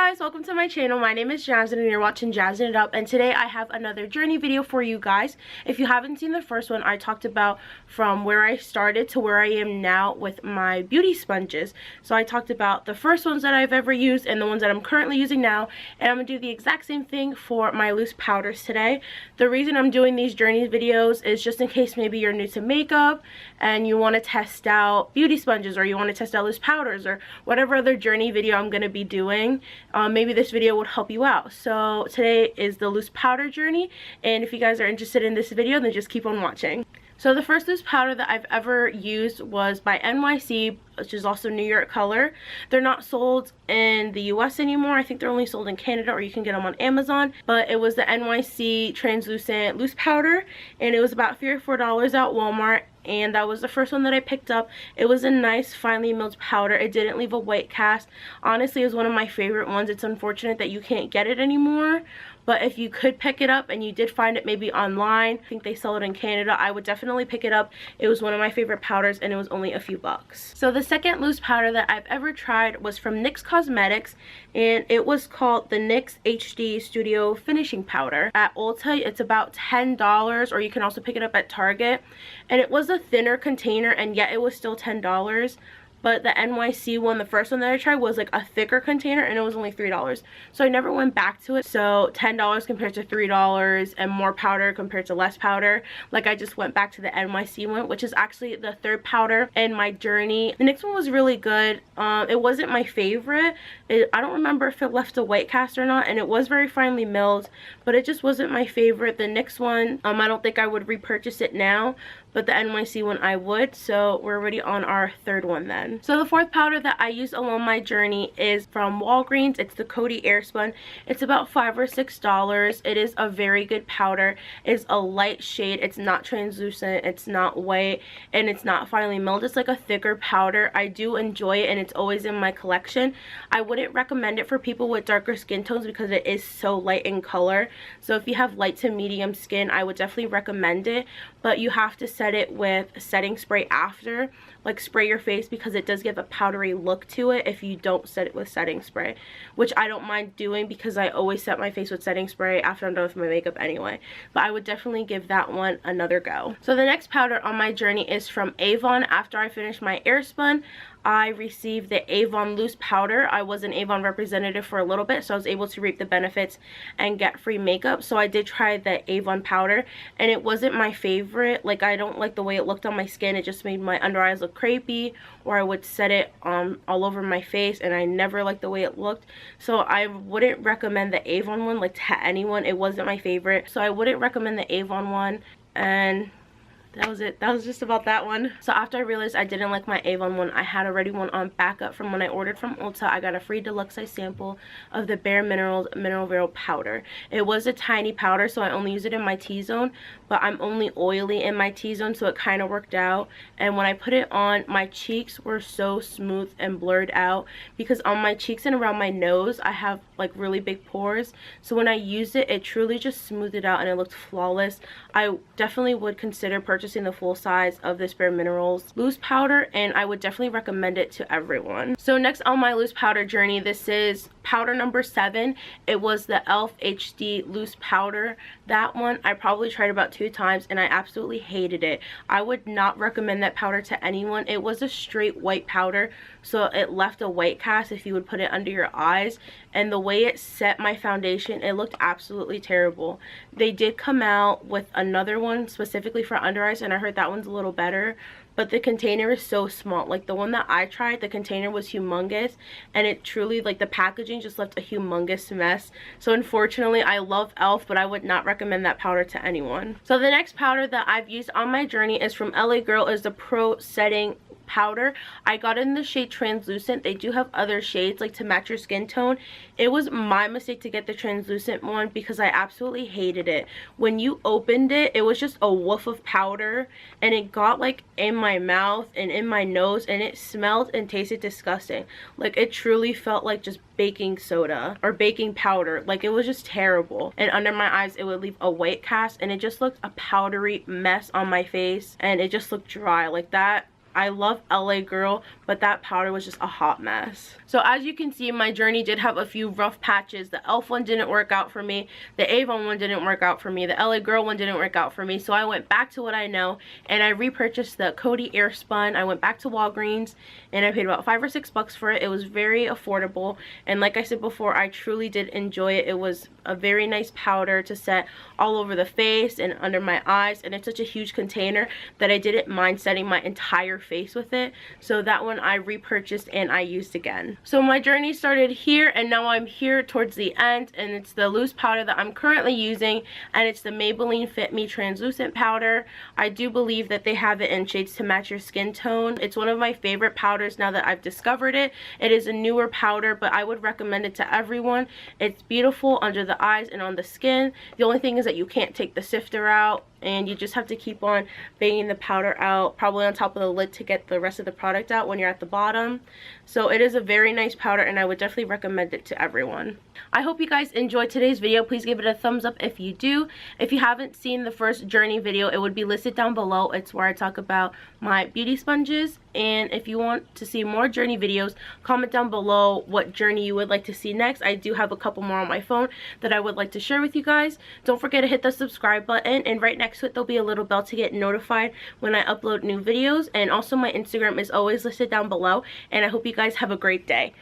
guys, welcome to my channel. My name is Yazz'n and you're watching Yazz'n It Up, and today I have another journey video for you guys. If you haven't seen the first one, I talked about from where I started to where I am now with my beauty sponges. So I talked about the first ones that I've ever used and the ones that I'm currently using now, and I'm going to do the exact same thing for my loose powders today. The reason I'm doing these journey videos is just in case maybe you're new to makeup and you want to test out beauty sponges, or you want to test out loose powders, or whatever other journey video I'm going to be doing. Maybe this video would help you out. So today is the loose powder journey, and if you guys are interested in this video, then just keep on watching. So the first loose powder that I've ever used was by NYC, which is also New York color. They're not sold in the US anymore. I think they're only sold in Canada, or you can get them on Amazon. But it was the NYC translucent loose powder, and it was about $3 or $4 at Walmart. And that was the first one that I picked up. It was a nice finely milled powder. It didn't leave a white cast. Honestly, it was one of my favorite ones. It's unfortunate that you can't get it anymore, but if you could pick it up and you did find it maybe online, I think they sell it in Canada, I would definitely pick it up. It was one of my favorite powders, and it was only a few bucks. So the second loose powder that I've ever tried was from NYX Cosmetics, and it was called the NYX HD Studio Finishing Powder. At Ulta, it's about $10, or you can also pick it up at Target. And it was a thinner container, and yet it was still $10. But the NYC one, the first one that I tried, was like a thicker container, and it was only $3. So I never went back to it. So $10 compared to $3, and more powder compared to less powder. Like, I just went back to the NYC one, which is actually the third powder in my journey. The NYX one was really good. It wasn't my favorite. I don't remember if it left a white cast or not, and it was very finely milled, but it just wasn't my favorite. The NYX one, I don't think I would repurchase it now, but the NYC one I would. So we're already on our third one then. So the fourth powder that I use along my journey is from Walgreens. It's the Coty Airspun. It's about $5 or $6. It is a very good powder. It's a light shade. It's not translucent. It's not white, and it's not finely milled. It's like a thicker powder. I do enjoy it, and it's always in my collection. I wouldn't recommend it for people with darker skin tones because it is so light in color. So if you have light to medium skin, I would definitely recommend it, but you have to set it with setting spray after. Like, spray your face, because it does give a powdery look to it if you don't set it with setting spray, which I don't mind doing because I always set my face with setting spray after I'm done with my makeup anyway. But I would definitely give that one another go. So the next powder on my journey is from Avon. After I finished my Airspun, I received the Avon Loose Powder. I was an Avon representative for a little bit, so I was able to reap the benefits and get free makeup. So I did try the Avon powder, and it wasn't my favorite. Like, I don't like the way it looked on my skin. It just made my under eyes look crepey, or I would set it all over my face, and I never liked the way it looked. So I wouldn't recommend the Avon one, like, to anyone. It wasn't my favorite, so I wouldn't recommend the Avon one. And that was it. That was just about that one. So after I realized I didn't like my Avon one, I had already one on backup from when I ordered from Ulta. I got a free deluxe size sample of the Bare Minerals Mineral Veil powder. It was a tiny powder, so I only use it in my T-zone, but I'm only oily in my T-zone, so it kind of worked out. And when I put it on, my cheeks were so smooth and blurred out, because on my cheeks and around my nose I have like really big pores. So when I used it, it truly just smoothed it out, and it looked flawless. I definitely would consider purchasing the full size of this Bare Minerals loose powder, and I would definitely recommend it to everyone. So next on my loose powder journey, this is powder number 7. It was the e.l.f. HD loose powder. That one I probably tried about 2 times, and I absolutely hated it. I would not recommend that powder to anyone. It was a straight white powder, so it left a white cast if you would put it under your eyes, and the way it set my foundation, it looked absolutely terrible. They did come out with another one specifically for under eyes, and I heard that one's a little better, but the container is so small. Like, the one that I tried, the container was humongous, and it truly, like, the packaging just left a humongous mess. So unfortunately, I love e.l.f., but I would not recommend that powder to anyone. So the next powder that I've used on my journey is from LA Girl, is the Pro Setting powder. I got it in the shade translucent. They do have other shades like to match your skin tone. It was my mistake to get the translucent one because I absolutely hated it. When you opened it, it was just a woof of powder, and it got like in my mouth and in my nose, and it smelled and tasted disgusting. Like, it truly felt like just baking soda or baking powder. Like, it was just terrible, and under my eyes it would leave a white cast, and it just looked a powdery mess on my face, and it just looked dry. Like, that I love LA Girl, but that powder was just a hot mess. So as you can see, my journey did have a few rough patches. The e.l.f. one didn't work out for me. The Avon one didn't work out for me. The LA Girl one didn't work out for me. So I went back to what I know, and I repurchased the Coty Airspun. I went back to Walgreens, and I paid about $5 or $6 for it. It was very affordable, and like I said before, I truly did enjoy it. It was a very nice powder to set all over the face and under my eyes, and it's such a huge container that I didn't mind setting my entire face with it. So that one I repurchased and I used again. So my journey started here, and now I'm here towards the end, and it's the loose powder that I'm currently using, and it's the Maybelline Fit Me translucent powder. I do believe that they have it in shades to match your skin tone. It's one of my favorite powders now that I've discovered it. It is a newer powder, but I would recommend it to everyone. It's beautiful under the eyes and on the skin. The only thing is that you can't take the sifter out, and you just have to keep on banging the powder out, probably on top of the lid, to get the rest of the product out when you're at the bottom. So it is a very nice powder, and I would definitely recommend it to everyone. I hope you guys enjoyed today's video. Please give it a thumbs up if you do. If you haven't seen the first journey video, it would be listed down below. It's where I talk about my beauty sponges. And if you want to see more journey videos, comment down below what journey you would like to see next. I do have a couple more on my phone that I would like to share with you guys. Don't forget to hit the subscribe button, and right next to it there'll be a little bell to get notified when I upload new videos. And also my Instagram is always listed down below, and I hope you guys have a great day.